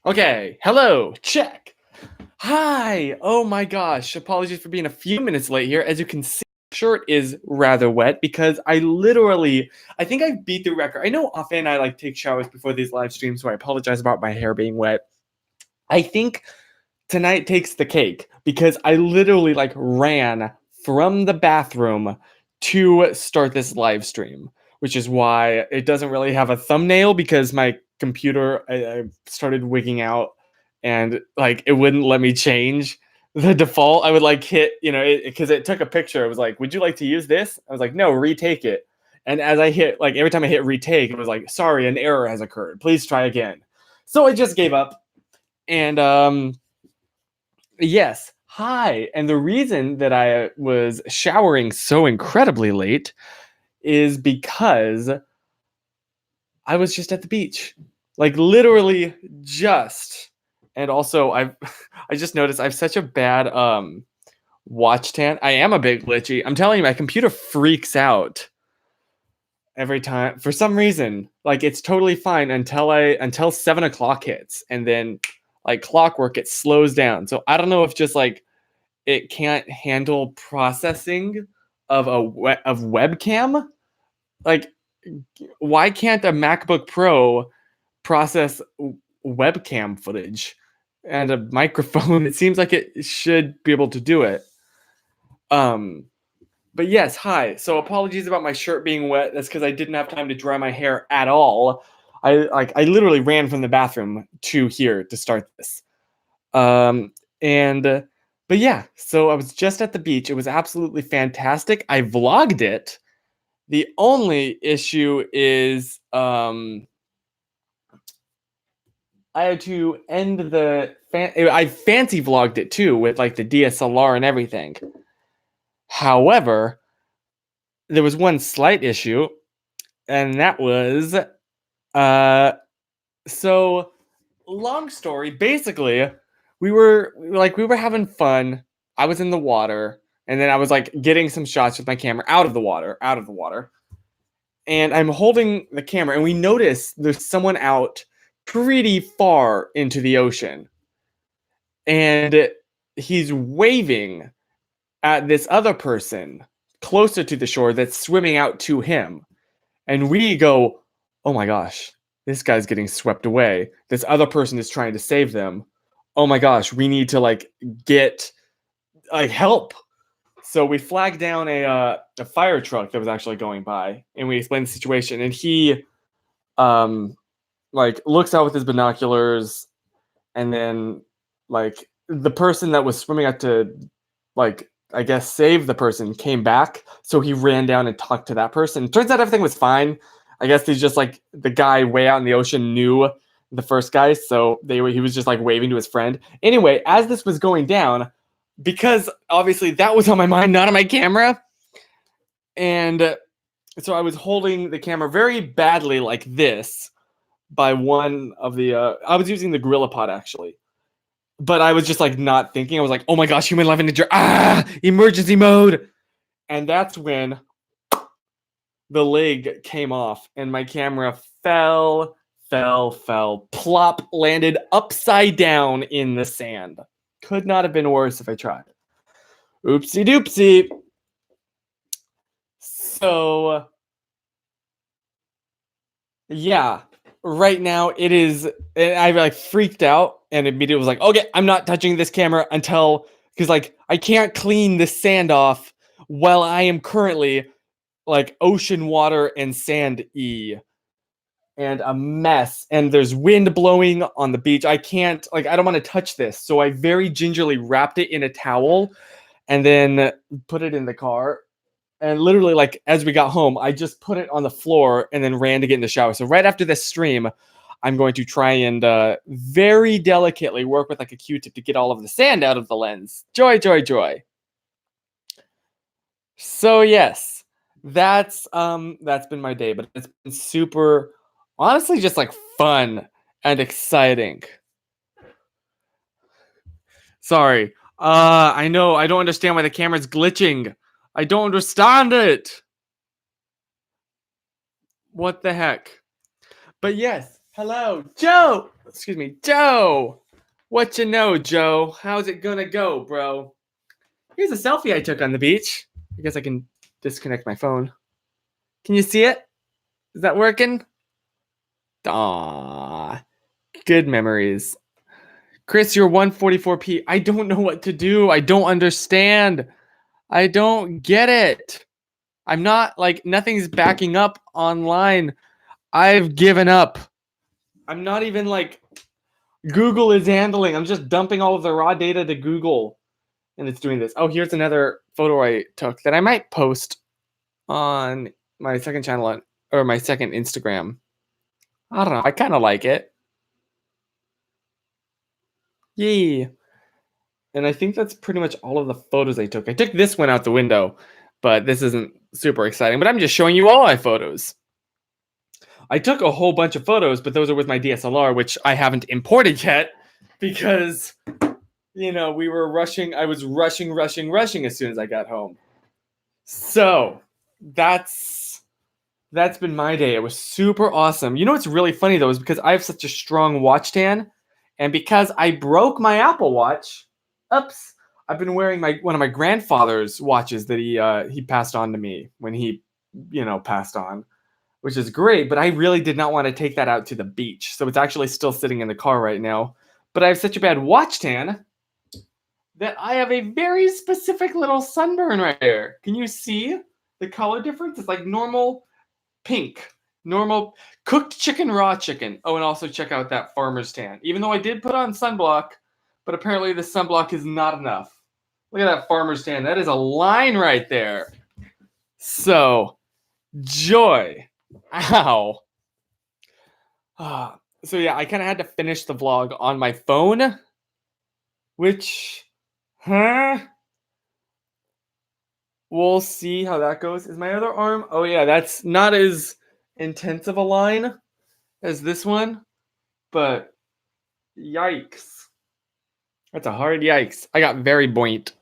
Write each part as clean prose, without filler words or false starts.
Okay, hello, check. Hi, oh my gosh, apologies for being a few minutes late here. As you can see, my shirt is rather wet because I think I beat the record. I know often I like take showers before these live streams, so I apologize about my hair being wet. I think tonight takes the cake because I literally like ran from the bathroom to start this live stream, which is why it doesn't really have a thumbnail because my computer I started wigging out and like it wouldn't let me change the default. I would like hit, because it took a picture. It was like, would you like to use this? I was like, no, retake it. And as I hit, like every time I hit retake, it was like, sorry, an error has occurred. Please try again. So I just gave up. And yes, hi. And the reason that I was showering so incredibly late is because I was just at the beach. Like literally just. And also I just noticed I have such a bad watch tan. I am a bit glitchy. I'm telling you, my computer freaks out every time for some reason. Like it's totally fine until 7 o'clock hits, and then like clockwork it slows down. So I don't know if just like it can't handle processing of of webcam. Like, why can't a MacBook Pro process webcam footage and a microphone? It seems like it should be able to do it. Um, but yes, hi. So apologies about my shirt being wet. That's because I didn't have time to dry my hair at all. I literally ran from the bathroom to here to start this. And but yeah, so I was just at the beach. It was absolutely fantastic. I vlogged it. The only issue is I had to end I fancy vlogged it too with like the DSLR and everything. However, there was one slight issue, and that was uh so long story. Basically, we were having fun. I was in the water, and then I was like getting some shots with my camera out of the water. And I'm holding the camera, and we notice there's someone out pretty far into the ocean. And he's waving at this other person closer to the shore that's swimming out to him. And we go, oh my gosh, this guy's getting swept away. This other person is trying to save them. Oh my gosh, we need to like get like help. So we flagged down a fire truck that was actually going by, and we explained the situation. And he um like looks out with his binoculars, and then like the person that was swimming out to like I guess save the person came back, so he ran down and talked to that person. Turns out everything was fine. I guess he's just like the guy way out in the ocean knew the first guy, so he was just like waving to his friend. Anyway, as this was going down, because obviously that was on my mind, not on my camera, and so I was holding the camera very badly like this by one of the I was using the GorillaPod actually. But I was just like not thinking. I was like, "Oh my gosh, human life in danger. Emergency mode." And that's when the leg came off and my camera fell, plop, landed upside down in the sand. Could not have been worse if I tried. Oopsie doopsie. So, yeah, right now it is. I like freaked out and immediately was like, okay, I'm not touching this camera until, because like I can't clean the sand off while I am currently like ocean water and sand and a mess, and there's wind blowing on the beach. I can't, like, I don't want to touch this, so I very gingerly wrapped it in a towel and then put it in the car. And literally, like, as we got home, I just put it on the floor and then ran to get in the shower. So right after this stream, I'm going to try and very delicately work with like a Q-tip to get all of the sand out of the lens. Joy, joy, joy. So yes, that's been my day, but it's been super, honestly, just like fun and exciting. Sorry. I know I don't understand why the camera's glitching. I don't understand it. What the heck? But yes, Hello, Joe. Excuse me, Joe. What you know, Joe? How's it gonna go, bro? Here's a selfie I took on the beach. I guess I can disconnect my phone. Can you see it? Is that working? Ah, good memories. Chris, you're 144p. I don't know what to do. I don't understand. I don't get it. I'm not like nothing's backing up online. I've given up. I'm not even like Google is handling. I'm just dumping all of the raw data to Google and it's doing this. Oh, here's another photo I took that I might post on my second channel or my second Instagram. I don't know. I kind of like it. Yay. And I think that's pretty much all of the photos I took. I took this one out the window, but this isn't super exciting. But I'm just showing you all my photos. I took a whole bunch of photos, but those are with my DSLR, which I haven't imported yet because, we were rushing. I was rushing as soon as I got home. So that's been my day. It was super awesome. You know what's really funny though is because I have such a strong watch tan, and because I broke my Apple Watch, oops, I've been wearing one of my grandfather's watches that he passed on to me when he, passed on, which is great. But I really did not want to take that out to the beach, so it's actually still sitting in the car right now. But I have such a bad watch tan that I have a very specific little sunburn right there. Can you see the color difference? It's like normal pink, normal cooked chicken, raw chicken. Oh, and also check out that farmer's tan. Even though I did put on sunblock, but apparently the sunblock is not enough. Look at that farmer's tan. That is a line right there. So, joy. Ow. So yeah, I kind of had to finish the vlog on my phone, which, we'll see how that goes. Is my other arm? Oh yeah, that's not as intense of a line as this one, but yikes. That's a hard yikes. I got very buoyant.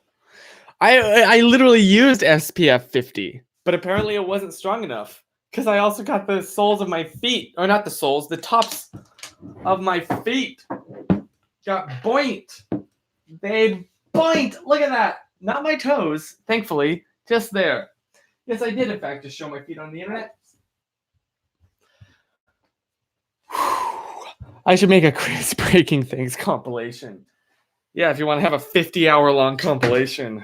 I literally used SPF 50, but apparently it wasn't strong enough because I also got the soles of my feet, or not the soles, the tops of my feet got buoyant. They buoyant. Look at that. Not my toes, thankfully, just there. Yes, I did in fact just show my feet on the internet. I should make a Chris Breaking Things compilation. Yeah, if you want to have a 50-hour long compilation.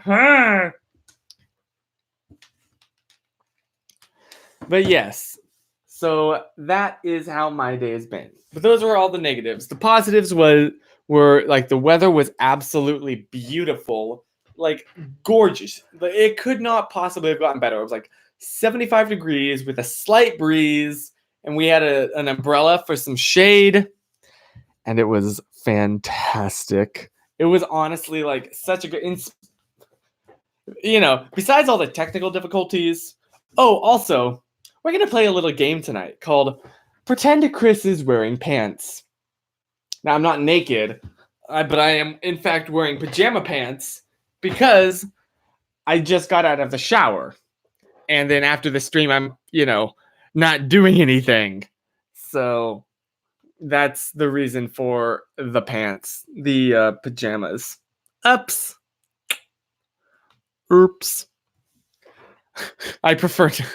But yes, so that is how my day has been. But those were all the negatives. The positives were like the weather was absolutely beautiful, like gorgeous. It could not possibly have gotten better. It was like 75 degrees with a slight breeze, and we had an umbrella for some shade, and it was fantastic. It was honestly like such a good, besides all the technical difficulties. Oh, also, we're going to play a little game tonight called Pretend Chris is Wearing Pants. Now, I'm not naked, but I am, in fact, wearing pajama pants because I just got out of the shower. And then after the stream, I'm, not doing anything. So that's the reason for the pants, the pajamas. Oops. I prefer to.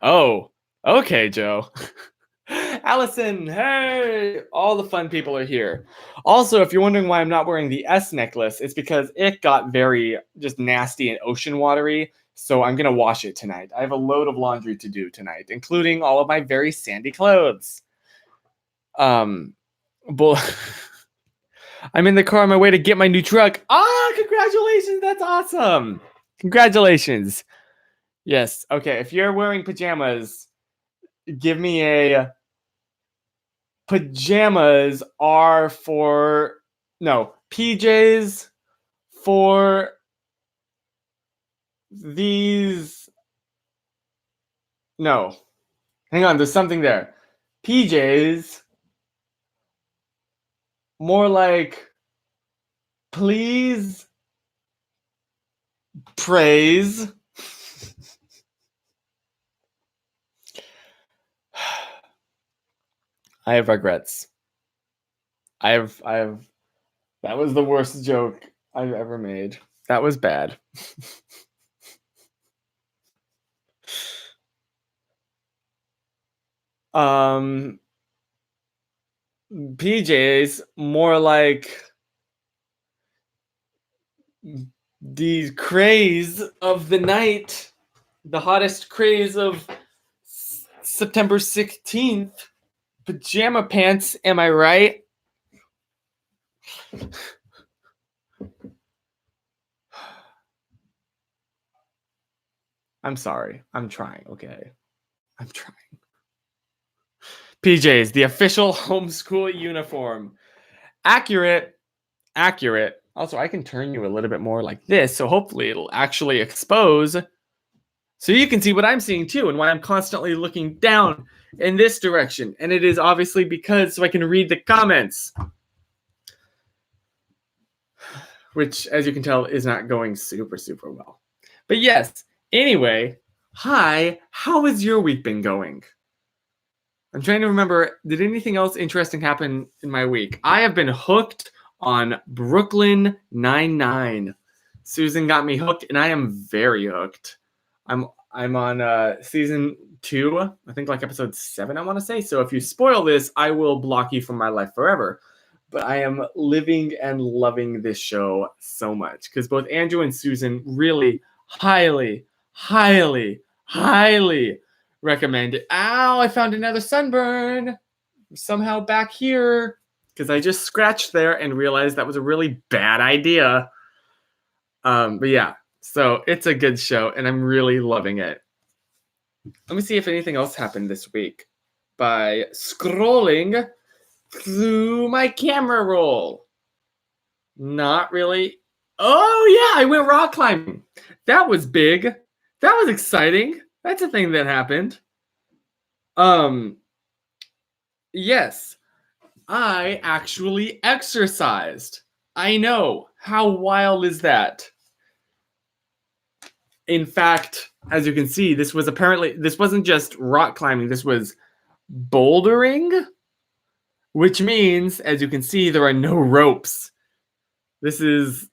Oh, okay, Joe. Allison, hey! All the fun people are here. Also, if you're wondering why I'm not wearing the S necklace, it's because it got very just nasty and ocean watery. So I'm going to wash it tonight. I have a load of laundry to do tonight, including all of my very sandy clothes. But I'm in the car on my way to get my new truck. Congratulations. That's awesome. Congratulations. Yes. Okay. If you're wearing pajamas, give me a pajamas are for PJs for these. No. Hang on. There's something there. PJs more like please praise. I have regrets. I have that was the worst joke I've ever made. That was bad. um PJs more like the craze of the night, the hottest craze of September 16th. Pajama pants, am I right? I'm sorry. I'm trying, okay? I'm trying. PJs, the official homeschool uniform. Accurate. Accurate. Also, I can turn you a little bit more like this, so hopefully it'll actually expose so you can see what I'm seeing too and why I'm constantly looking down in this direction. And it is obviously because so I can read the comments, which, as you can tell, is not going super, super well. But yes, anyway, hi, how has your week been going? I'm trying to remember, did anything else interesting happen in my week? I have been hooked on Brooklyn Nine-Nine. Susan got me hooked, and I am very hooked. I'm on season 2, I think like episode 7, I want to say. So if you spoil this, I will block you from my life forever. But I am living and loving this show so much because both Andrew and Susan really highly, highly, highly recommend it. Ow, I found another sunburn somehow back here because I just scratched there and realized that was a really bad idea. But yeah, so it's a good show and I'm really loving it. Let me see if anything else happened this week by scrolling through my camera roll. Not really. Oh yeah, I went rock climbing. That was big. That was exciting. That's a thing that happened. Yes, I actually exercised. I know. How wild is that? In fact, as you can see, this wasn't just rock climbing, this was bouldering, which means, as you can see, there are no ropes. This is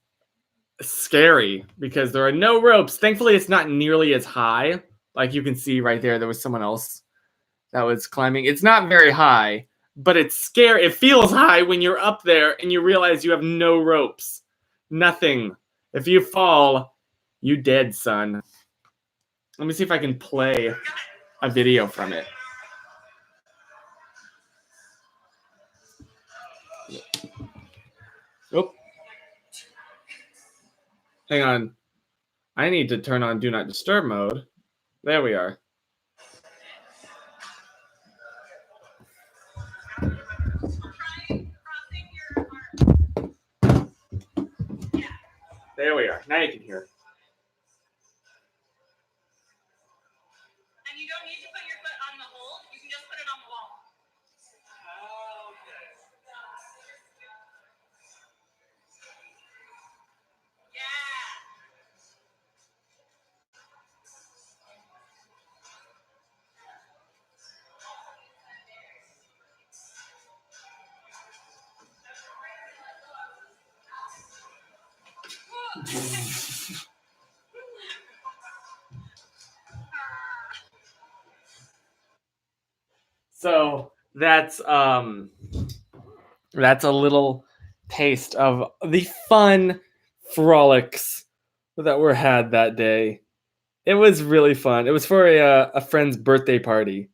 scary because there are no ropes. Thankfully, it's not nearly as high. Like you can see right there was someone else that was climbing. It's not very high, but it's scary. It feels high when you're up there and you realize you have no ropes. Nothing. If you fall, you dead, son. Let me see if I can play a video from it. Oh. Hang on. I need to turn on Do Not Disturb mode. There we are. There we are. Now you can hear. And you don't need to put your foot on the hold. You can just put it on the wall. Okay. Yeah. So that's a little taste of the fun frolics that were had that day. It was really fun. It was for a friend's birthday party.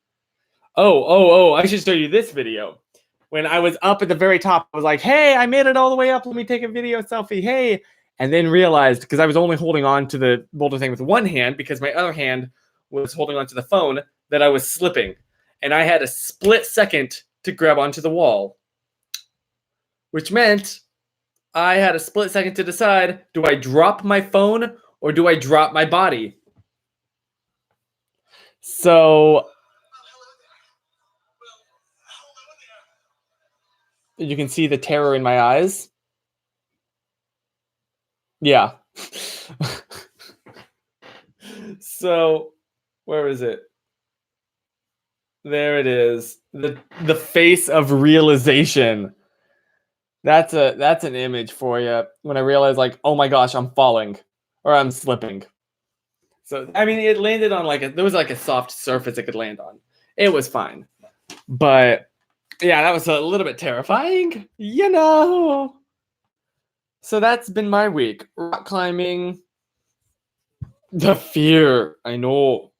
Oh! I should show you this video. When I was up at the very top, I was like, "Hey, I made it all the way up. Let me take a video selfie." Hey, and then realized because I was only holding on to the boulder thing with one hand because my other hand was holding onto the phone that I was slipping, and I had a split second to grab onto the wall, which meant I had a split second to decide: do I drop my phone or do I drop my body? So you can see the terror in my eyes. Yeah. So, where is it? There it is. The face of realization. That's an image for you when I realized like, oh my gosh, I'm falling or I'm slipping. So I mean, it landed on there was like a soft surface it could land on. It was fine, but yeah, that was a little bit terrifying, you know. So that's been my week. Rock climbing, the fear. I know.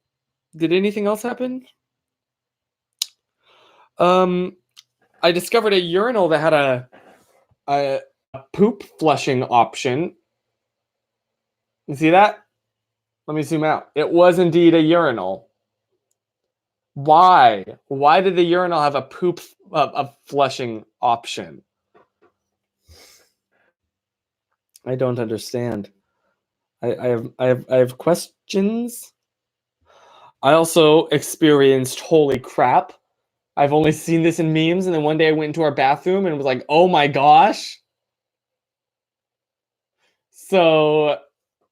Did anything else happen? I discovered a urinal that had a poop flushing option. You see that? Let me zoom out. It was indeed a urinal. Why? Why did the urinal have a poop a flushing option? I don't understand. I have questions. I also experienced holy crap. I've only seen this in memes, and then one day I went into our bathroom and was like, oh my gosh. So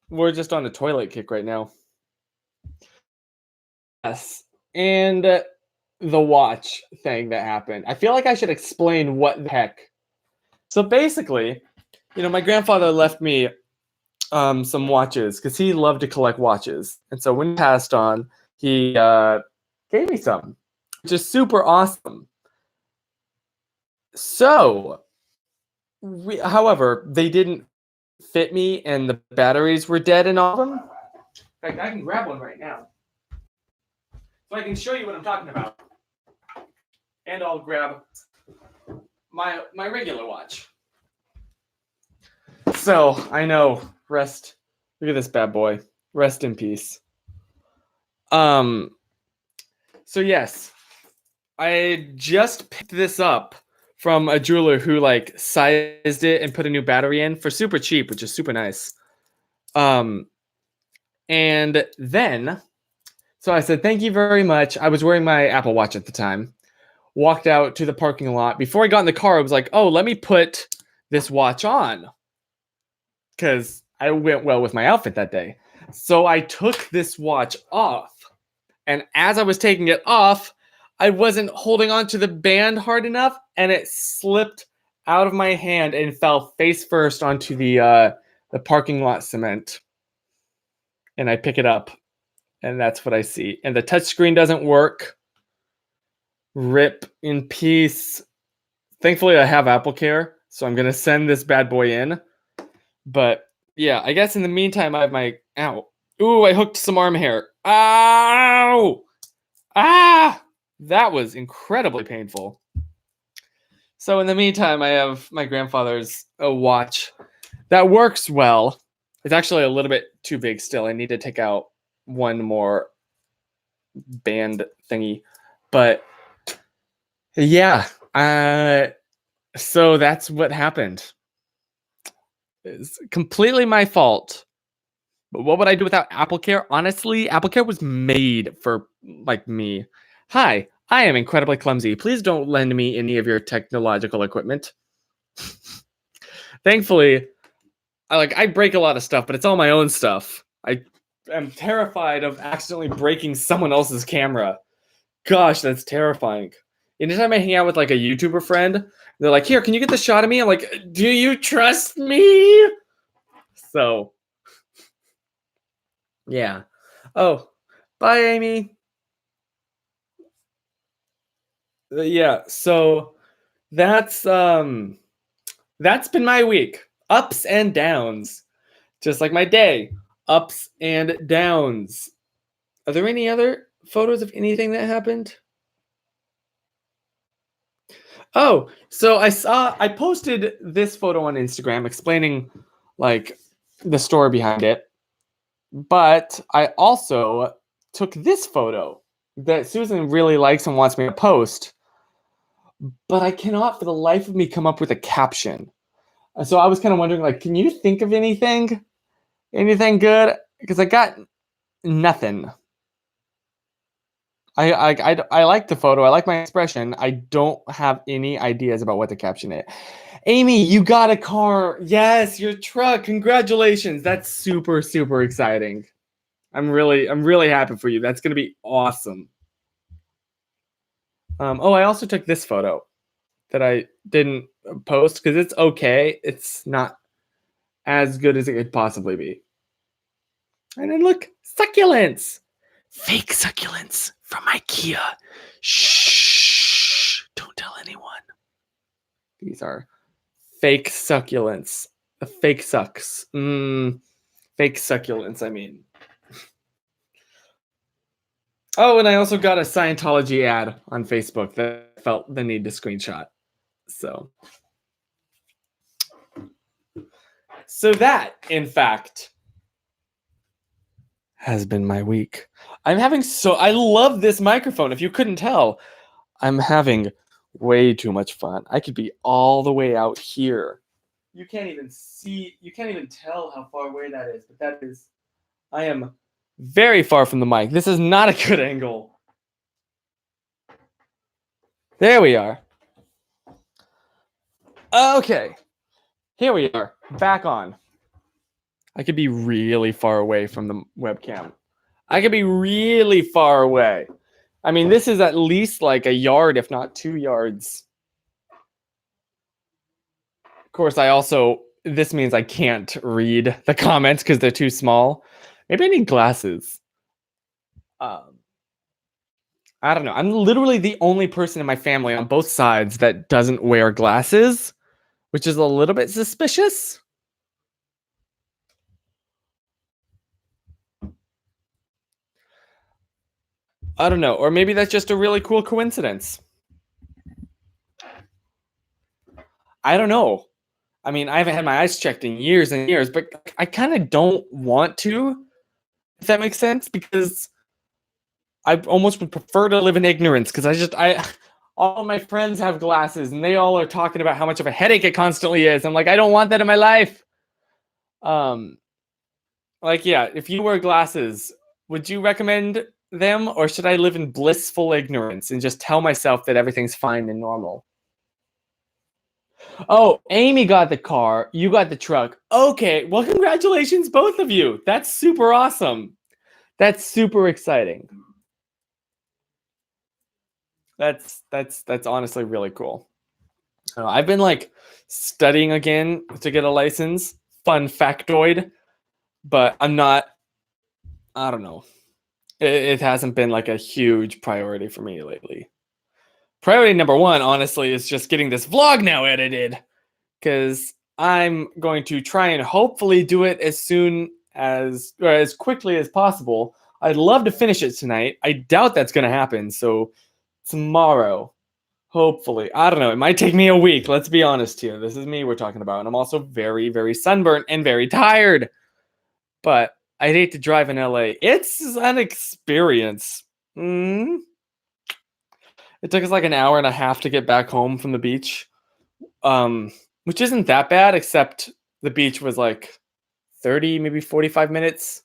we're just on a toilet kick right now. Yes. And the watch thing that happened. I feel like I should explain what the heck. So basically, my grandfather left me some watches because he loved to collect watches. And so when he passed on, he gave me some, which is super awesome. So, however, they didn't fit me and the batteries were dead in all of them. In fact, I can grab one right now. So I can show you what I'm talking about. And I'll grab my regular watch. So, I know, rest. Look at this bad boy. Rest in peace. So yes, I just picked this up from a jeweler who sized it and put a new battery in for super cheap, which is super nice. And then, so I said, thank you very much. I was wearing my Apple Watch at the time. Walked out to the parking lot. Before I got in the car, I was like, oh, let me put this watch on. Because I went well with my outfit that day. So I took this watch off. And as I was taking it off, I wasn't holding on to the band hard enough, and it slipped out of my hand and fell face first onto the parking lot cement. And I pick it up, and that's what I see. And the touchscreen doesn't work. Rip in peace. Thankfully, I have AppleCare, so I'm gonna send this bad boy in. But yeah, I guess in the meantime, I have my ow. Ooh, I hooked some arm hair. Ow! Ah! That was incredibly painful. So in the meantime, I have my grandfather's watch that works well. It's actually a little bit too big still. I need to take out one more band thingy. But yeah, so that's what happened. It's completely my fault. But what would I do without AppleCare? Honestly, AppleCare was made for me. Hi, I am incredibly clumsy. Please don't lend me any of your technological equipment. Thankfully, I break a lot of stuff, but it's all my own stuff. I am terrified of accidentally breaking someone else's camera. Gosh, that's terrifying. Anytime I hang out with a YouTuber friend, they're like, here, can you get the shot of me? I'm like, do you trust me? So, yeah. Oh, bye, Amy. Yeah, so that's been my week. Ups and downs. Just like my day. Ups and downs. Are there any other photos of anything that happened? Oh, so I posted this photo on Instagram explaining the story behind it. But I also took this photo that Susan really likes and wants me to post. But I cannot for the life of me come up with a caption. So I was kind of wondering, can you think of anything? Anything good? Because I got nothing. I like the photo. I like my expression. I don't have any ideas about what the caption is. Amy, you got a car. Yes, your truck. Congratulations. That's super, super exciting. I'm really happy for you. That's going to be awesome. Oh, I also took this photo that I didn't post because it's okay. It's not as good as it could possibly be. And then look, succulents. Fake succulents from IKEA. Shh. Don't tell anyone. These are fake succulents. The fake sucks. Fake succulents, I mean. Oh, and I also got a Scientology ad on Facebook that I felt the need to screenshot. So that, in fact, has been my week. I love this microphone. If you couldn't tell, I'm having way too much fun. I could be all the way out here. You can't even tell how far away that is, but I am very far from the mic. This is not a good angle. There we are. Okay. Here we are. Back on. I could be really far away from the webcam. I could be really far away. I mean, this is at least like a yard, if not 2 yards. Of course, this means I can't read the comments because they're too small. Maybe I need glasses. I don't know. I'm literally the only person in my family on both sides that doesn't wear glasses, which is a little bit suspicious. I don't know. Or maybe that's just a really cool coincidence. I don't know. I mean, I haven't had my eyes checked in years and years, but I kind of don't want to, if that makes sense, because I almost would prefer to live in ignorance because all my friends have glasses and they all are talking about how much of a headache it constantly is. I'm like, I don't want that in my life. Yeah, if you wear glasses, would you recommend them, or should I live in blissful ignorance and just tell myself that everything's fine and normal? Oh, Amy got the car, you got the truck. Okay, well, congratulations, both of you. That's super awesome. That's super exciting. That's honestly really cool. I've been like studying again to get a license. Fun factoid, but I don't know. It hasn't been like a huge priority for me lately. Priority number 1, honestly, is just getting this vlog now edited, because I'm going to try and hopefully do it as quickly as possible. I'd love to finish it tonight. I doubt that's going to happen. So tomorrow, hopefully. I don't know. It might take me a week. Let's be honest here. This is me we're talking about. And I'm also very, very sunburnt and very tired. But I'd hate to drive in LA. It's an experience. It took us like an hour and a half to get back home from the beach. Which isn't that bad, except the beach was like 30, maybe 45 minutes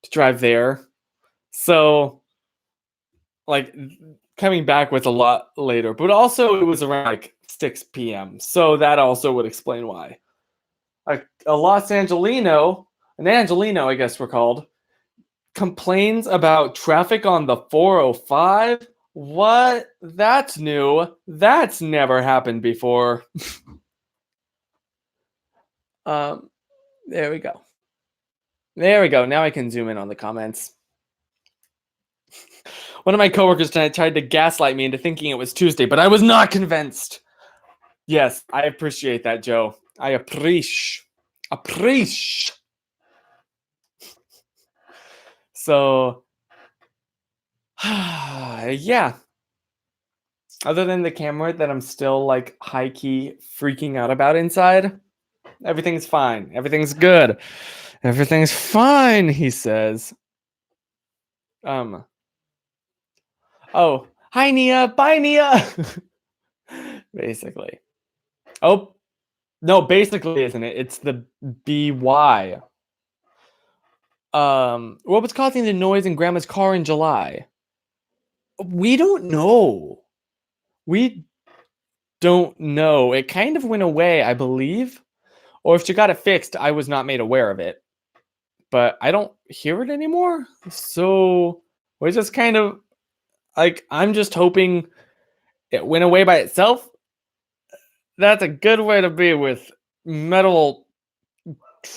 to drive there. So, like, coming back was a lot later, but also it was around like 6 p.m. So that also would explain why. Like an Angelino, I guess we're called, complains about traffic on the 405. What? That's new. That's never happened before. There we go. There we go. Now I can zoom in on the comments. One of my coworkers tonight tried to gaslight me into thinking it was Tuesday, but I was not convinced. Yes, I appreciate that, Joe. I appreciate. So, yeah. Other than the camera that I'm still like high key freaking out about inside, everything's fine. Everything's good. Everything's fine, he says. Oh, hi Nia, bye Nia. Basically. Oh, no, basically isn't it? It's the BY. What was causing the noise in Grandma's car in July? We don't know. We don't know. It kind of went away, I believe. Or if she got it fixed, I was not made aware of it. But I don't hear it anymore. So we're just kind of like, I'm just hoping it went away by itself. That's a good way to be with metal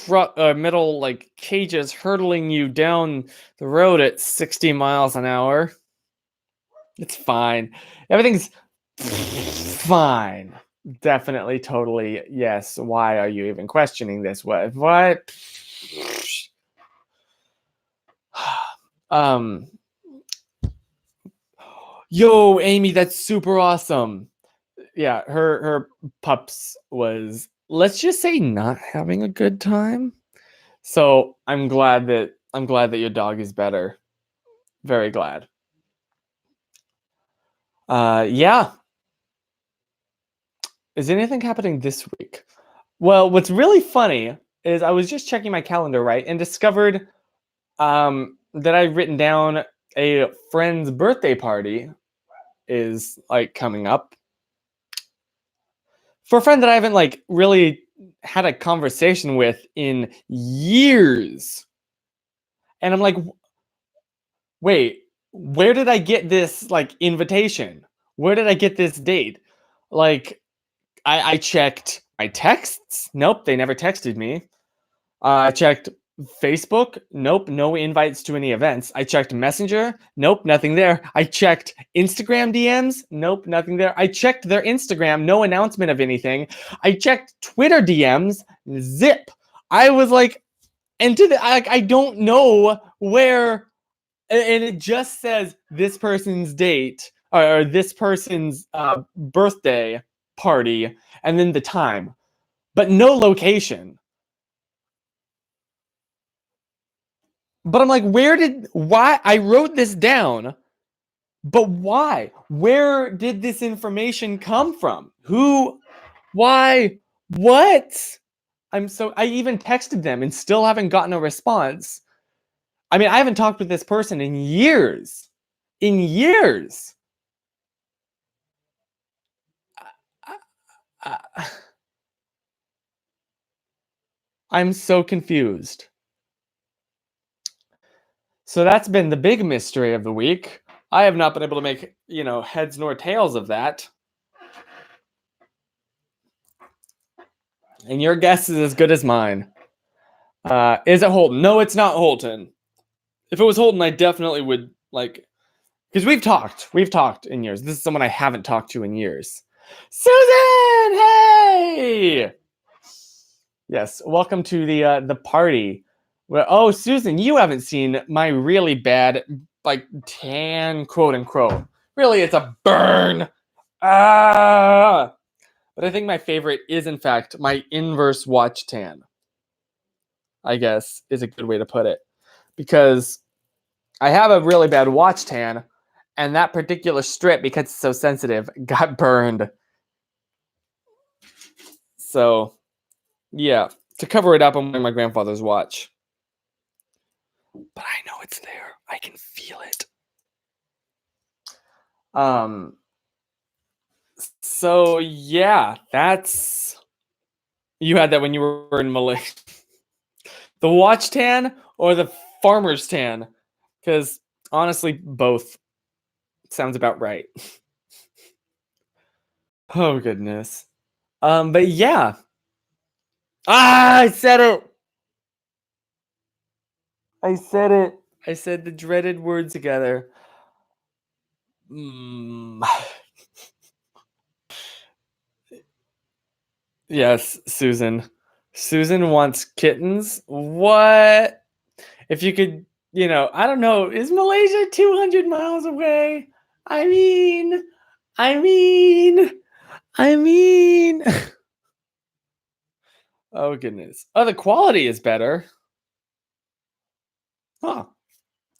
metal like cages hurtling you down the road at 60 miles an hour. It's fine. Everything's fine. Definitely, totally, yes. Why are you even questioning this? What? um Yo, Amy, that's super awesome. Yeah, her pups was, let's just say, not having a good time. So I'm glad that your dog is better. Very glad. Yeah. Is anything happening this week? Well, what's really funny is I was just checking my calendar, right, and discovered that I've written down a friend's birthday party is like coming up for a friend that I haven't like really had a conversation with in years. And I'm like, wait, where did I get this like invitation? Where did I get this date? Like, I checked my texts. Nope, they never texted me. I checked Facebook. Nope, no invites to any events. I checked Messenger. Nope, nothing there. I checked Instagram DMs. Nope, nothing there. I checked their Instagram. No announcement of anything. I checked Twitter DMs. Zip. I was like, and to the I don't know where, and it just says this person's date or this person's birthday party, and then the time, but no location. But I'm like, why? I wrote this down, but why? Where did this information come from? Who? Why? What? I even texted them and still haven't gotten a response. I mean, I haven't talked with this person in years. In years. I'm so confused. So that's been the big mystery of the week. I have not been able to make, heads nor tails of that. And your guess is as good as mine. Is it Holton? No, it's not Holton. If it was Holton, I definitely would because we've talked in years. This is someone I haven't talked to in years. Susan, hey! Yes, welcome to the party. Well, oh, Susan, you haven't seen my really bad tan, quote unquote. Really, it's a burn. Ah! But I think my favorite is, in fact, my inverse watch tan, I guess, is a good way to put it. Because I have a really bad watch tan, and that particular strip, because it's so sensitive, got burned. So, yeah, to cover it up, I'm wearing my grandfather's watch. But I know it's there. I can feel it. So yeah, you had that when you were in Malaysia. The watch tan or the farmer's tan? Because honestly, both sounds about right. Oh goodness. But yeah. I said it. I said it. I said the dreaded word together. Yes, Susan. Susan wants kittens. What? If you could, I don't know. Is Malaysia 200 miles away? I mean. Oh goodness. Oh, the quality is better. Huh.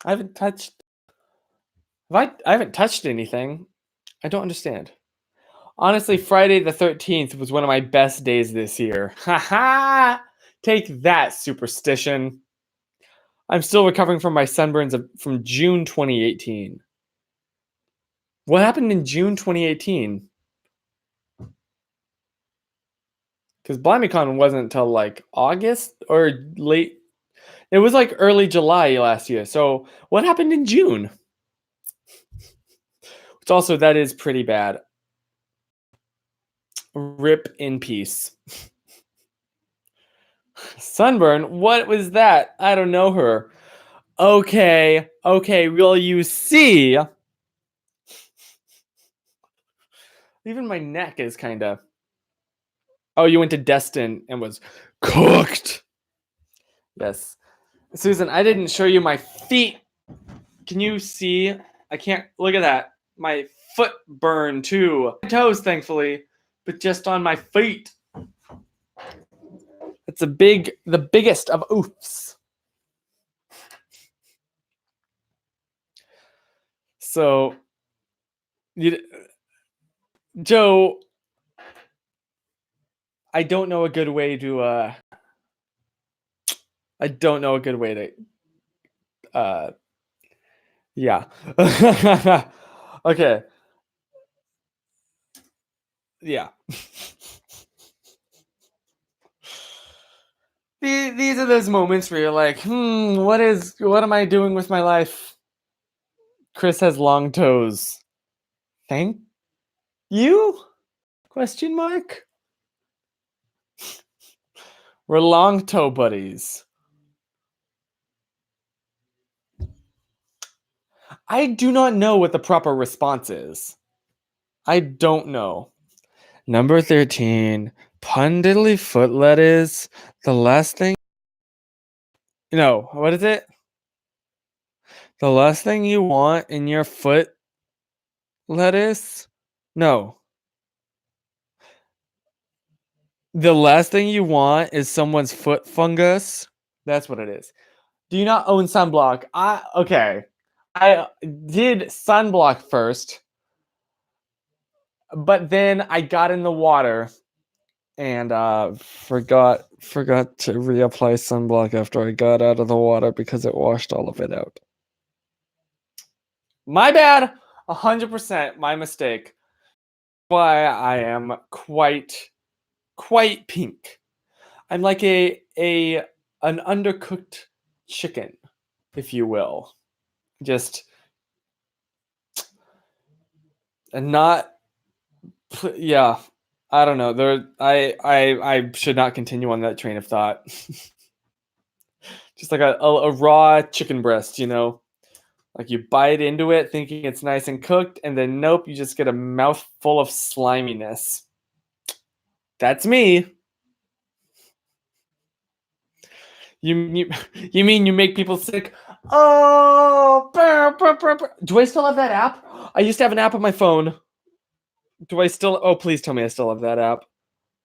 I haven't touched. I haven't touched anything. I don't understand. Honestly, Friday the 13th was one of my best days this year. Haha! Take that, superstition. I'm still recovering from my sunburns from June 2018. What happened in June 2018? Because BlimeyCon wasn't until like August or late. It was like early July last year. So what happened in June? Which also, that is pretty bad. Rip in peace. Sunburn? What was that? I don't know her. Okay, well, you see. Even my neck is kind of. Oh, you went to Destin and was cooked. Yes. Susan, I didn't show you my feet. Can you see? I can't. Look at that. My foot burned too. My toes, thankfully, but just on my feet. It's the biggest of oofs. So, Joe, I don't know a good way to. I don't know a good way to. Yeah. Okay. Yeah. These are those moments where you're like, what am I doing with my life? Chris has long toes. Thank you? Question mark? We're long toe buddies. I do not know what the proper response is. I don't know. Number 13, pun diddly foot lettuce. The last thing. No, what is it? The last thing you want in your foot lettuce? No. The last thing you want is someone's foot fungus. That's what it is. Do you not own sunblock? Okay. I did sunblock first, but then I got in the water and forgot to reapply sunblock after I got out of the water because it washed all of it out. My bad. 100% my mistake. Why I am quite pink. I'm like an undercooked chicken, if you will. Just and not yeah. I don't know. I should not continue on that train of thought. Just like a raw chicken breast, you know? Like you bite into it thinking it's nice and cooked, and then nope, you just get a mouthful of sliminess. That's me. You mean you make people sick? Oh, do I still have that app? I used to have an app on my phone. Do I still? Oh, please tell me I still have that app.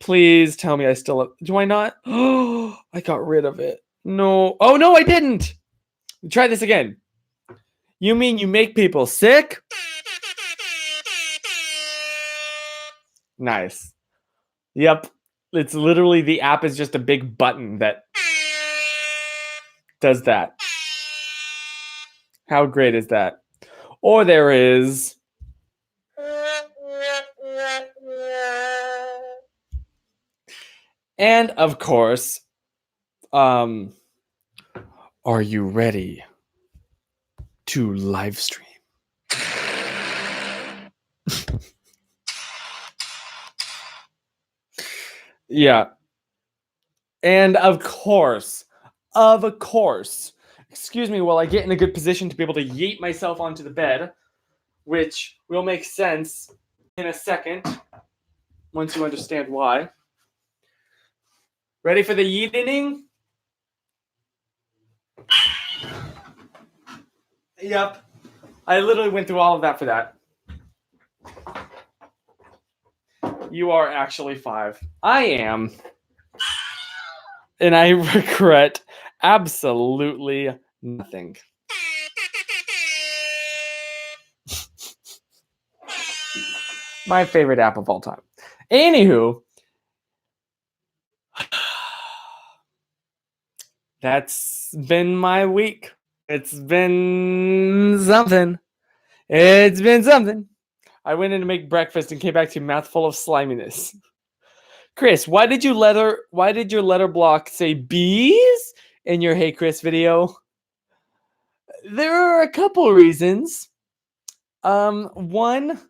Please tell me I still have. Do I not? Oh, I got rid of it. No. Oh no, I didn't. Try this again. You mean you make people sick? Nice. Yep. It's literally the app is just a big button that does that. How great is that? Or there is. And of course, are you ready to live stream? Yeah. And of course, excuse me while I get in a good position to be able to yeet myself onto the bed, which will make sense in a second once you understand why. Ready for the yeeting? Yep. I literally went through all of that for that. You are actually 5. I am. And I regret absolutely nothing. My favorite app of all time. Anywho, that's been my week. It's been something. I went in to make breakfast and came back to mouth full of sliminess. Chris, why did your letter block say bees in your Hey Chris video? There are a couple reasons. One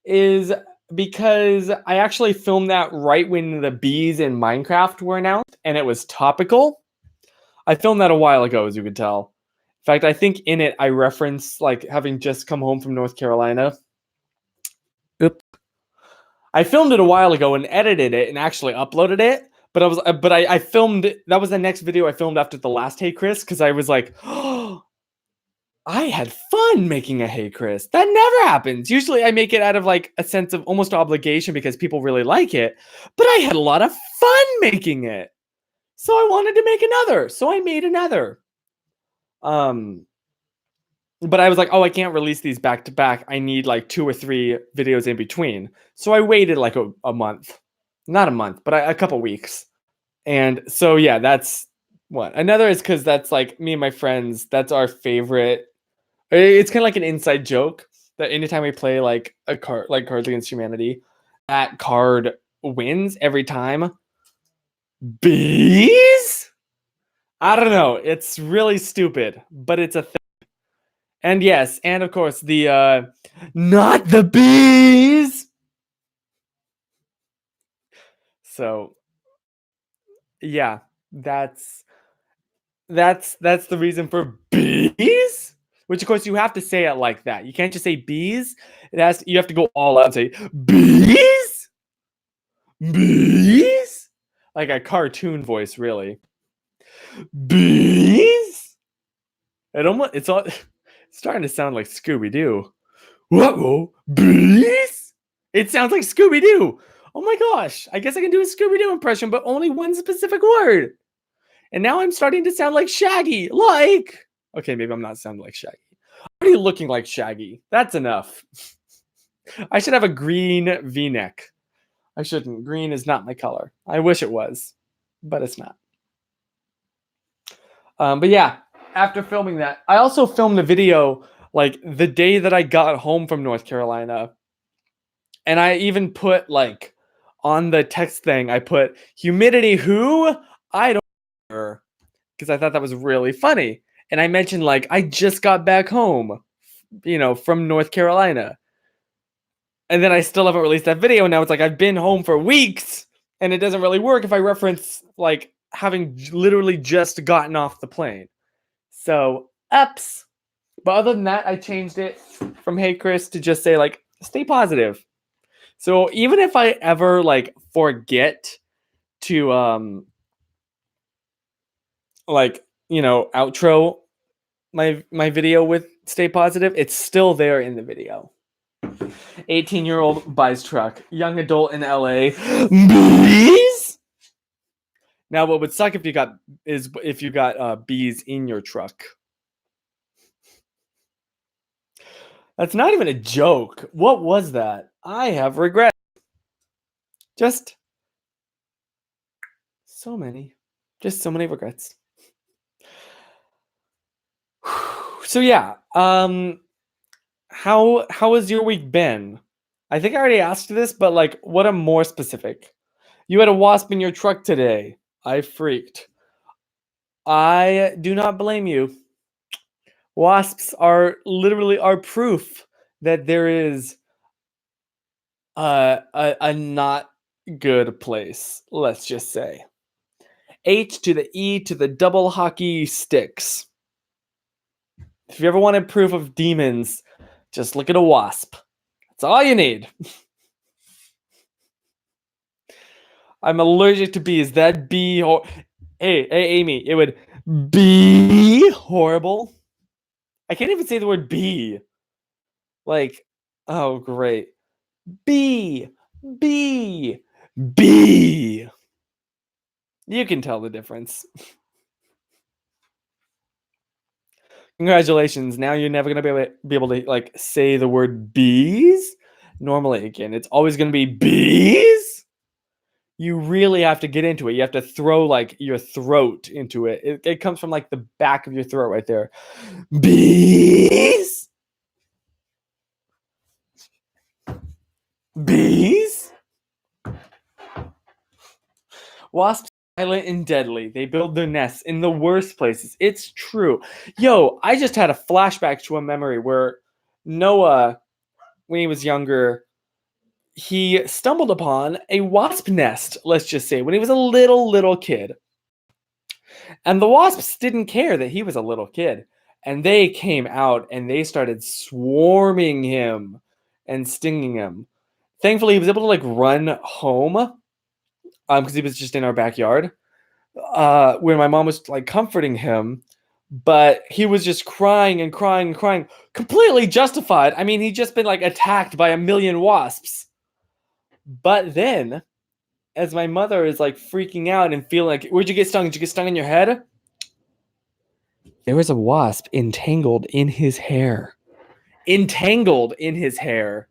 is because I actually filmed that right when the bees in Minecraft were announced, and it was topical. I filmed that a while ago, as you could tell. In fact, I think in it I reference like having just come home from North Carolina. Oops. I filmed it a while ago and edited it and actually uploaded it. But I filmed that was the next video I filmed after the last Hey Chris, because I was like, oh, I had fun making a Hey Chris. That never happens. Usually I make it out of like a sense of almost obligation because people really like it. But I had a lot of fun making it. So I wanted to make another. So I made another. But I was like, oh, I can't release these back to back. I need like 2 or 3 videos in between. So I waited like a month. Not a month, but a couple weeks. And so, yeah, that's what. Another is because that's like me and my friends, that's our favorite. It's kind of like an inside joke that anytime we play like a card, like Cards Against Humanity, that card wins every time. Bees? I don't know. It's really stupid, but it's a thing. And yes, and of course the not the bees. So yeah, that's the reason for bees. Which of course you have to say it like that. You can't just say bees. You have to go all out and say bees, bees, like a cartoon voice, really. Bees. It's starting to sound like Scooby Doo. Whoa, bees! It sounds like Scooby Doo. Oh my gosh! I guess I can do a Scooby Doo impression, but only one specific word. And now I'm starting to sound like Shaggy. Like, okay, maybe I'm not sounding like Shaggy. I'm already looking like Shaggy. That's enough. I should have a green V-neck. I shouldn't. Green is not my color. I wish it was, but it's not. But yeah, after filming that, I also filmed a video like the day that I got home from North Carolina. And I even put like on the text thing, I put humidity who? I don't know. Because I thought that was really funny. And I mentioned like I just got back home, from North Carolina. And then I still haven't released that video. Now it's like I've been home for weeks and it doesn't really work if I reference like having literally just gotten off the plane. So, ups. But other than that, I changed it from Hey Chris to just say like stay positive. So even if I ever like forget to outro my video with stay positive, it's still there in the video. 18-year-old buys truck, young adult in LA. Bees? Now what would suck if you got bees in your truck. That's not even a joke. What was that? I have regret. Just so many regrets. So yeah, how has your week been? I think I already asked this, but like, what a more specific. You had a wasp in your truck today. I freaked. I do not blame you. Wasps are literally proof that there is a not good place. Let's just say. H to the E to the double hockey sticks. If you ever wanted proof of demons, just look at a wasp. That's all you need. I'm allergic to bees. That bee. Hey, Amy, it would be horrible. I can't even say the word bee. Like, oh, great. Bee. You can tell the difference. Congratulations. Now you're never going to be able to like say the word bees normally again. It's always going to be bees. You really have to get into it. You have to throw like your throat into it. It comes from like the back of your throat right there. Bees. Wasps are silent and deadly. They build their nests in the worst places. It's true. Yo, I just had a flashback to a memory where Noah, when he was younger, he stumbled upon a wasp nest, let's just say, when he was a little kid. And the wasps didn't care that he was a little kid. And they came out and they started swarming him and stinging him. Thankfully, he was able to like run home because he was just in our backyard when my mom was like comforting him. But he was just crying and crying and crying, completely justified. I mean, he'd just been like attacked by a million wasps. But then, as my mother is like freaking out and feeling like, where'd you get stung? Did you get stung in your head? There was a wasp entangled in his hair. Entangled in his hair.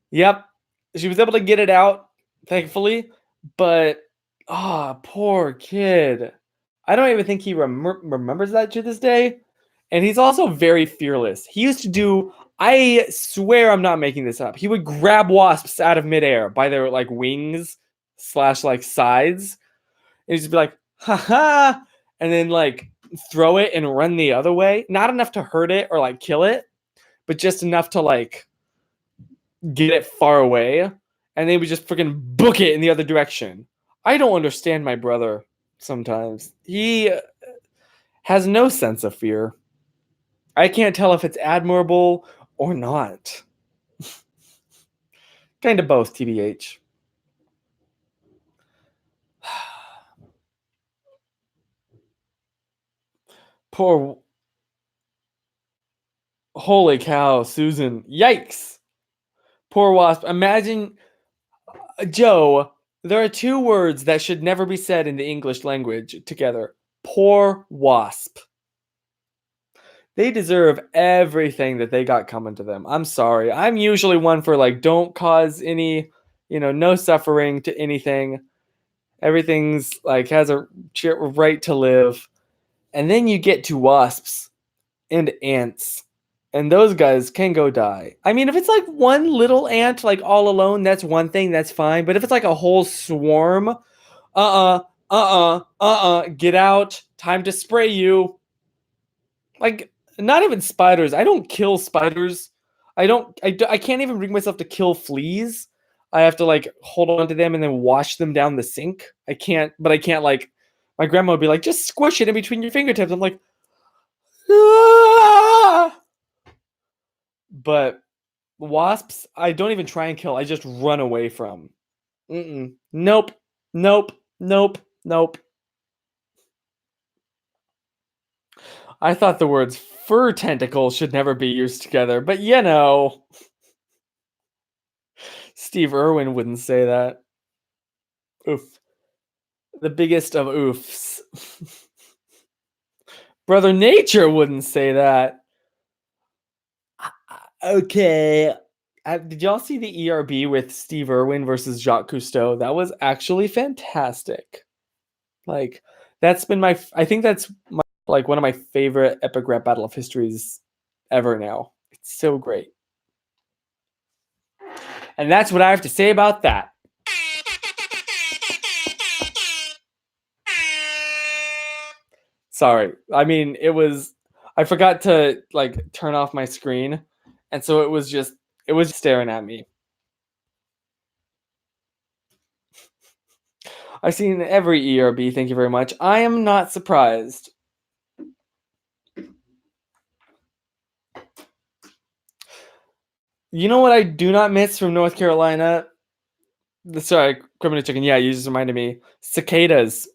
Yep. She was able to get it out, thankfully. But, poor kid. I don't even think he remembers that to this day. And he's also very fearless. He used to do, I swear I'm not making this up. He would grab wasps out of midair by their like wings / like sides. And he'd just be like, ha, and then like throw it and run the other way. Not enough to hurt it or like kill it, but just enough to like get it far away. And they would just freaking book it in the other direction. I don't understand my brother sometimes. He has no sense of fear. I can't tell if it's admirable or not. Kind of both, TBH. Poor. Holy cow, Susan. Yikes. Poor wasp. Imagine, Joe, there are two words that should never be said in the English language together. Poor wasp. They deserve everything that they got coming to them. I'm sorry. I'm usually one for like, don't cause any, no suffering to anything. Everything's like has a right to live. And then you get to wasps and ants. And those guys can go die. I mean, if it's like one little ant, like all alone, that's one thing, that's fine. But if it's like a whole swarm, get out. Time to spray you. Like, not even spiders. I don't kill spiders. I can't even bring myself to kill fleas. I have to like hold on to them and then wash them down the sink. I can't like, my grandma would be like, just squish it in between your fingertips. I'm like, ah! But wasps, I don't even try and kill. I just run away from. Nope. I thought the words fur tentacle should never be used together, but Steve Irwin wouldn't say that. Oof. The biggest of oofs. Brother Nature wouldn't say that. Okay. Did y'all see the ERB with Steve Irwin versus Jacques Cousteau? That was actually fantastic. Like, that's been I think that's like one of my favorite epic rap battle of histories ever now. It's so great. And that's what I have to say about that. Sorry. I mean, I forgot to like turn off my screen. And so it was staring at me. I've seen every ERB. Thank you very much. I am not surprised. You know what I do not miss from North Carolina? Sorry, Criminal Chicken. Yeah, you just reminded me. Cicadas.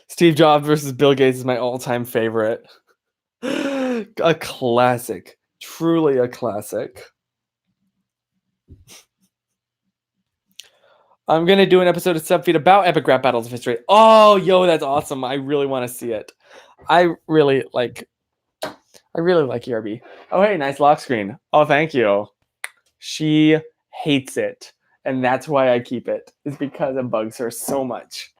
Steve Jobs versus Bill Gates is my all-time favorite. A classic. Truly a classic. I'm going to do an episode of Subfeed about epic rap battles of history. Oh, yo, that's awesome. I really want to see it. I really like ERB. Oh, hey, nice lock screen. Oh, thank you. She hates it. And that's why I keep it. Is because it bugs her so much.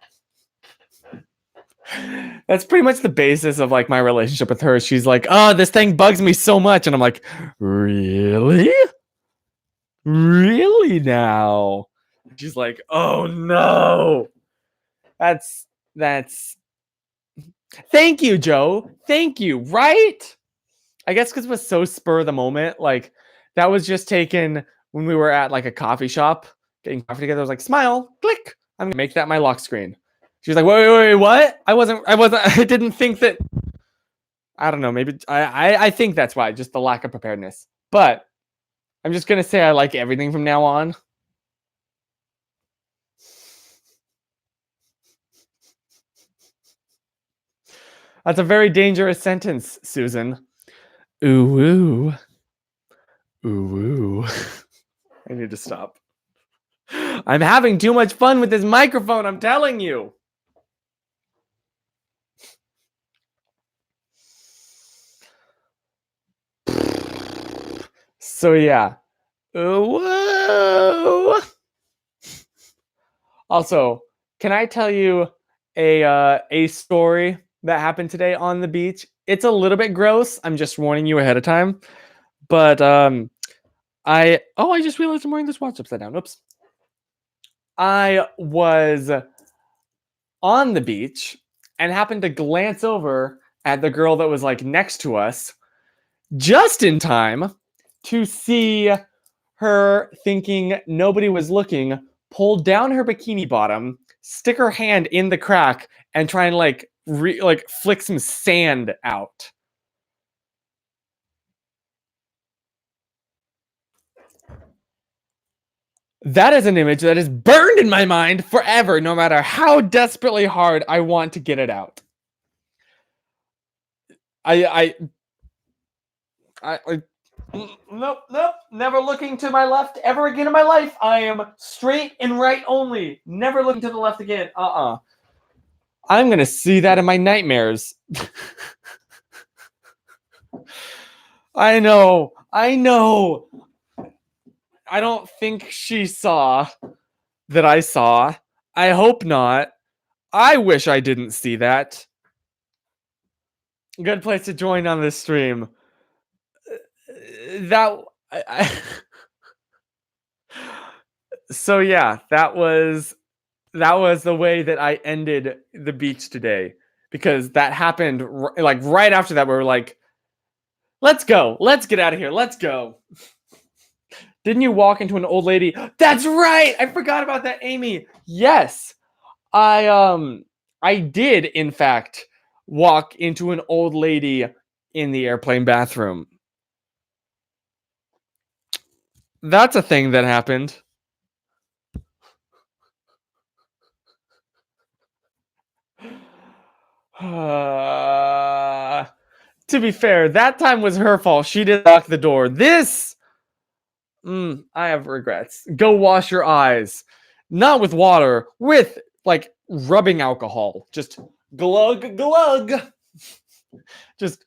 That's pretty much the basis of like my relationship with her. She's like, oh, this thing bugs me so much. And I'm like, really? Really now? She's like, oh no. That's Thank you, Joe. Thank you. Right? I guess because it was so spur of the moment. Like that was just taken when we were at like a coffee shop getting coffee together. I was like, smile, click. I'm gonna make that my lock screen. She was like, wait, what? I wasn't. I didn't think that. I don't know. Maybe I think that's why. Just the lack of preparedness. But I'm just gonna say I like everything from now on. That's a very dangerous sentence, Susan. Ooh, ooh. Ooh, ooh. I need to stop. I'm having too much fun with this microphone, I'm telling you. So yeah. Whoa. Also, can I tell you a story that happened today on the beach? It's a little bit gross. I'm just warning you ahead of time. But I just realized I'm wearing this watch upside down. Oops. I was on the beach and happened to glance over at the girl that was like next to us just in time to see her, thinking nobody was looking, pull down her bikini bottom, stick her hand in the crack, and try and like flick some sand out. That is an image that is burned in my mind forever, no matter how desperately hard I want to get it out. I nope, never looking to my left ever again in my life. I am straight and right only. Never looking to the left again. I'm gonna see that in my nightmares. I know. I don't think she saw that I saw. I hope not. I wish I didn't see that. Good place to join on this stream. That so yeah, that was the way that I ended the beach today, because that happened like right after that. We were like, let's go, let's get out of here, let's go. Didn't you walk into an old lady? That's right, I forgot about that, Amy. Yes, I did in fact walk into an old lady in the airplane bathroom. That's a thing that happened. To be fair, that time was her fault. She did lock the door. This, I have regrets. Go wash your eyes. Not with water, with like rubbing alcohol. Just glug, glug. Just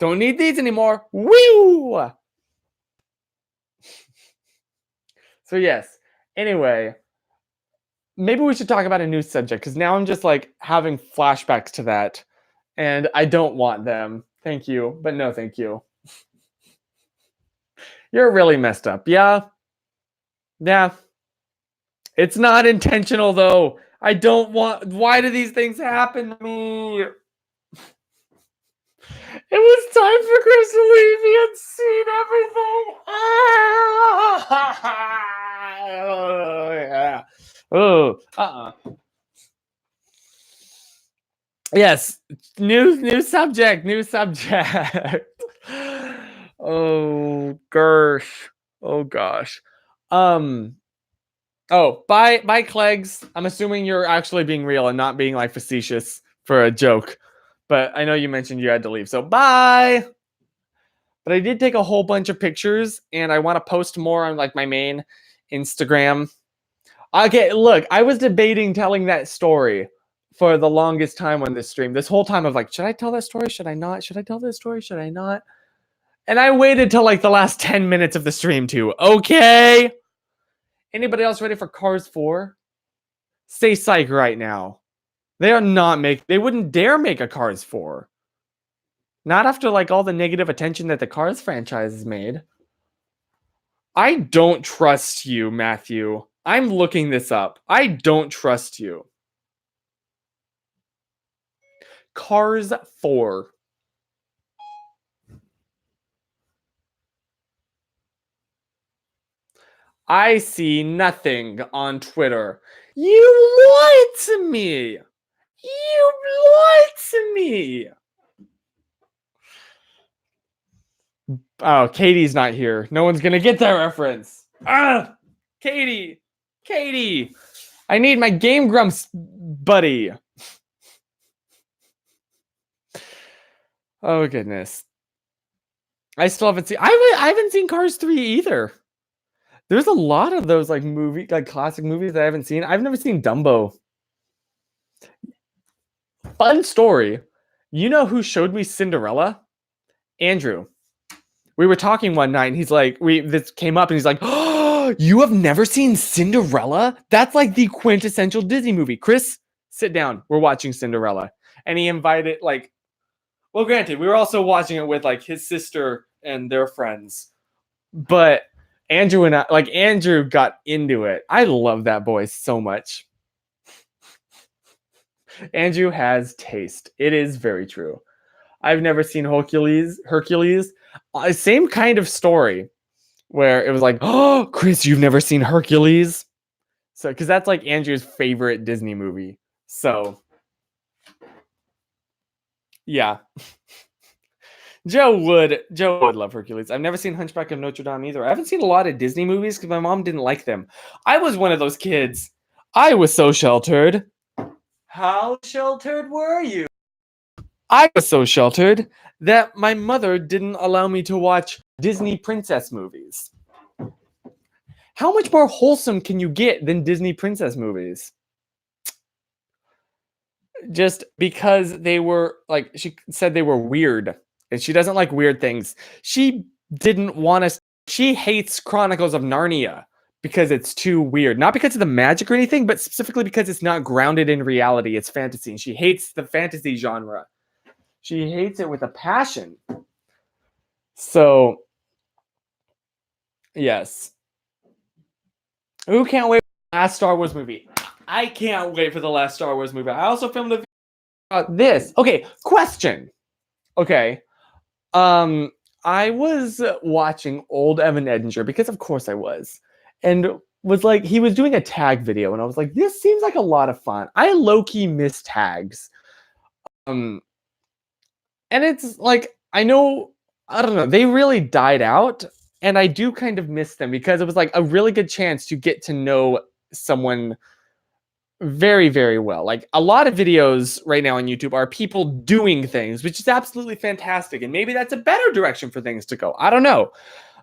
don't need these anymore. Woo! So, yes. Anyway, maybe we should talk about a new subject, because now I'm just like having flashbacks to that. And I don't want them. Thank you, but no thank you. You're really messed up. Yeah. Yeah. It's not intentional though. I don't want. Why do these things happen to me? It was time for Chris to leave. He had seen everything. Oh, Yes. New subject. New subject. Oh gosh. Oh gosh. Oh, bye Cleggs. I'm assuming you're actually being real and not being like facetious for a joke. But I know you mentioned you had to leave, so bye. But I did take a whole bunch of pictures, and I want to post more on like my main Instagram. Okay, look, I was debating telling that story for the longest time on this stream. This whole time, I was like, should I tell that story? Should I not? Should I tell this story? Should I not? And I waited till like the last 10 minutes of the stream too. Okay. Anybody else ready for Cars 4? Say psych right now. They wouldn't dare make a Cars 4. Not after like all the negative attention that the Cars franchise has made. I don't trust you, Matthew. I'm looking this up. I don't trust you. Cars 4. I see nothing on Twitter. You lied to me. You lied to me. Oh, Katie's not here. No one's gonna get that reference. Ah, Katie. I need my Game Grumps buddy. Oh goodness. I still haven't seen. I haven't seen Cars 3 either. There's a lot of those like classic movies that I haven't seen. I've never seen Dumbo. Fun story. You know who showed me Cinderella? Andrew. We were talking one night and he's like, this came up and he's like, oh, you have never seen Cinderella? That's like the quintessential Disney movie. Chris, sit down. We're watching Cinderella. And he invited well, granted, we were also watching it with like his sister and their friends. But Andrew and Andrew got into it. I love that boy so much. Andrew has taste. It is very true. I've never seen Hercules. Same kind of story where it was like, oh, Chris, you've never seen Hercules? So, because that's like Andrew's favorite Disney movie. So, yeah. Joe would love Hercules. I've never seen Hunchback of Notre Dame either. I haven't seen a lot of Disney movies because my mom didn't like them. I was one of those kids. I was so sheltered. How sheltered were you? I was so sheltered that my mother didn't allow me to watch Disney princess movies. How much more wholesome can you get than Disney princess movies? Just because they were she said they were weird. And she doesn't like weird things. She didn't want us. She hates Chronicles of Narnia because it's too weird. Not because of the magic or anything, but specifically because it's not grounded in reality. It's fantasy. And she hates the fantasy genre. She hates it with a passion. So, yes. Who can't wait for the last Star Wars movie? I can't wait for the last Star Wars movie. I also filmed a video about this. Okay, question. Okay. I was watching old Evan Edinger because of course I was, and was like, he was doing a tag video and I was like, this seems like a lot of fun. I low-key miss tags. And it's like, I don't know, they really died out and I do kind of miss them because it was like a really good chance to get to know someone very, very well. Like a lot of videos right now on YouTube are people doing things, which is absolutely fantastic. And maybe that's a better direction for things to go. I don't know.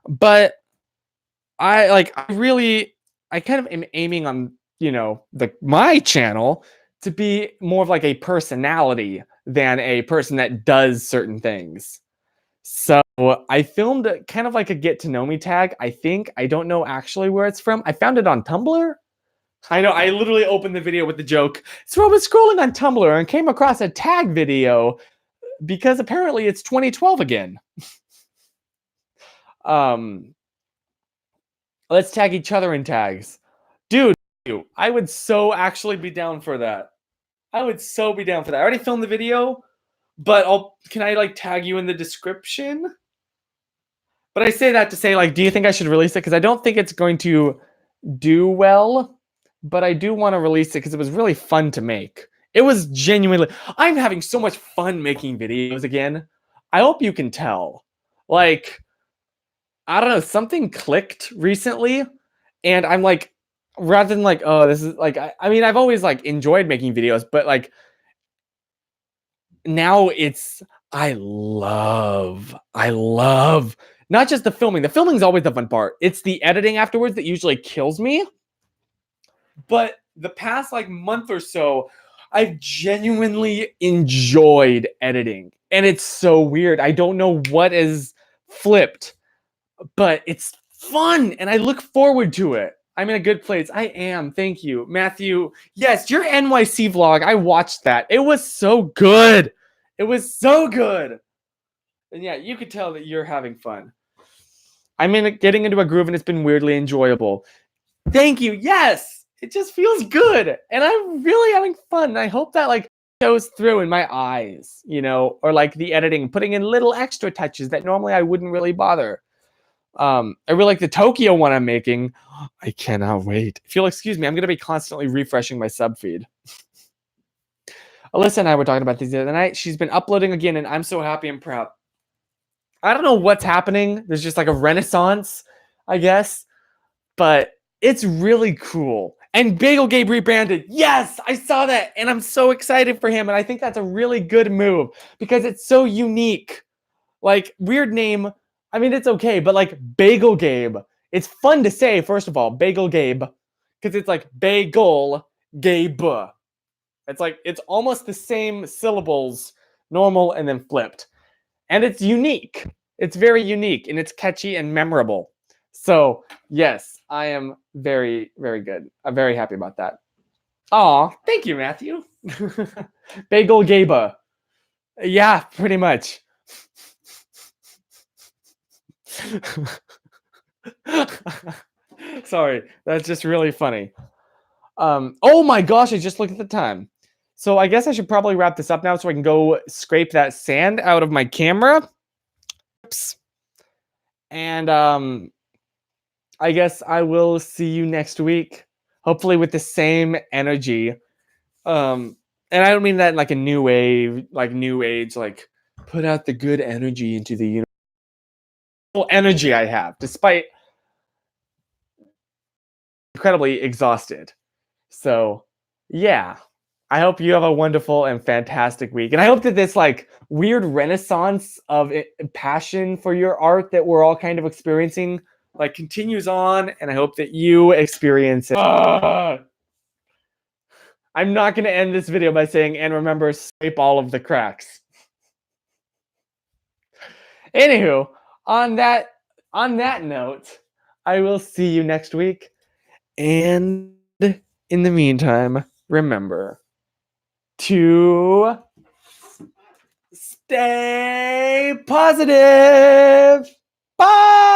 But I kind of am aiming on, my channel to be more of like a personality than a person that does certain things. So I filmed kind of like a get to know me tag. I don't know actually where it's from. I found it on Tumblr. I know, I literally opened the video with the joke. So I was scrolling on Tumblr and came across a tag video because apparently it's 2012 again. Let's tag each other in tags. Dude, I would so actually be down for that. I would so be down for that. I already filmed the video, but can I tag you in the description? But I say that to say do you think I should release it? Because I don't think it's going to do well. But I do want to release it because it was really fun to make. It was genuinely... I'm having so much fun making videos again. I hope you can tell. I don't know, something clicked recently. And I'm rather than oh, this is I mean, I've always enjoyed making videos. But now it's... I love not just the filming. The filming's always the fun part. It's the editing afterwards that usually kills me. But the past month or so, I've genuinely enjoyed editing. And it's so weird. I don't know what is flipped, but it's fun. And I look forward to it. I'm in a good place. I am. Thank you. Matthew. Yes, your NYC vlog. I watched that. It was so good. It was so good. And yeah, you could tell that you're having fun. I'm getting into a groove and it's been weirdly enjoyable. Thank you. Yes. It just feels good. And I'm really having fun. And I hope that shows through in my eyes, you know, or like the editing, putting in little extra touches that normally I wouldn't really bother. I really like the Tokyo one I'm making. I cannot wait. If you'll excuse me, I'm going to be constantly refreshing my sub feed. Alyssa and I were talking about this the other night. She's been uploading again, and I'm so happy and proud. I don't know what's happening. There's just like a renaissance, I guess, but it's really cool. And Bagel Gabe rebranded. Yes, I saw that, and I'm so excited for him. And I think that's a really good move because it's so unique. Like, weird name. I mean, it's okay, but like Bagel Gabe, it's fun to say. First of all, Bagel Gabe, because it's like Bagel Gabe. It's like it's almost the same syllables, normal and then flipped. And it's unique. It's very unique and it's catchy and memorable. So, yes, I am very, very good. I'm very happy about that. Aw, thank you, Matthew. Bagel Gabe. Yeah, pretty much. Sorry, that's just really funny. Oh my gosh, I just looked at the time. So I guess I should probably wrap this up now so I can go scrape that sand out of my camera. Oops. And I guess I will see you next week, hopefully with the same energy. And I don't mean that in like a new wave, like new age, like put out the good energy into the universe. Energy I have, despite incredibly exhausted. So, yeah. I hope you have a wonderful and fantastic week. And I hope that this like weird renaissance of passion for your art that we're all kind of experiencing like continues on, and I hope that you experience it. I'm not going to end this video by saying, and remember, scrape all of the cracks. Anywho, on that note, I will see you next week. And in the meantime, remember to stay positive. Bye.